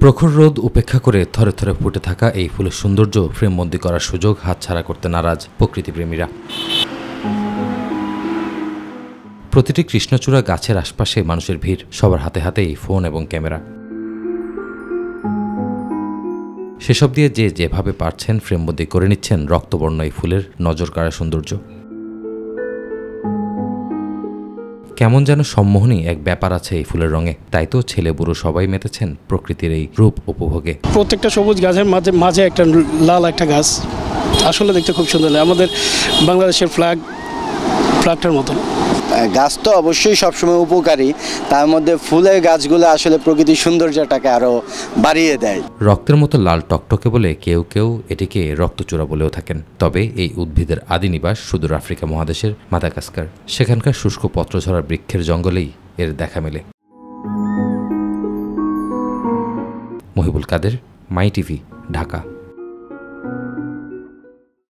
প্রখর রোদ উপেক্ষা করে থরে থরে ফুটে থাকা এই ফুলের সৌন্দর্য ফ্রেমবন্দি করার সুযোগ হাতছাড়া করতে নারাজ প্রকৃতিপ্রেমীরা। প্রতিটি কৃষ্ণচূড়া গাছের আশপাশে মানুষের ভিড়, সবার হাতে হাতেই ফোন এবং ক্যামেরা। সেসব দিয়ে যে যেভাবে পারছেন ফ্রেমবন্দি করে নিচ্ছেন রক্তবর্ণ এই ফুলের নজরকাড়া সৌন্দর্য। কেমন যেন সম্মোহনী এক ব্যাপার আছে এই ফুলের রঙে, তাই তো ছেলে বুড়ো সবাই মেতেছেন প্রকৃতির এই রূপ উপভোগে। প্রত্যেকটা সবুজ গাছের মাঝে একটা লাল একটা গাছ, আসলে দেখতে খুব সুন্দর লাগে, আমাদের বাংলাদেশের ফ্ল্যাগটার মতন। গাছ তো অবশ্যই সবসময় উপকারী, তার মধ্যে ফুলের গাছগুলো আসলে প্রকৃতির সৌন্দর্যটাকে আরো বাড়িয়ে দেয়। রক্তের মতো লাল টকটকে বলে কেউ কেউ এটিকে রক্তচূড়া বলেও থাকেন। তবে এই উদ্ভিদের আদি নিবাস সুদূর আফ্রিকা মহাদেশের মাদাগাস্কার। সেখানকার শুষ্ক পত্রঝরা বৃক্ষের জঙ্গলেই এর দেখা মেলে। মহিবুল কাদের, মাই টিভি, ঢাকা।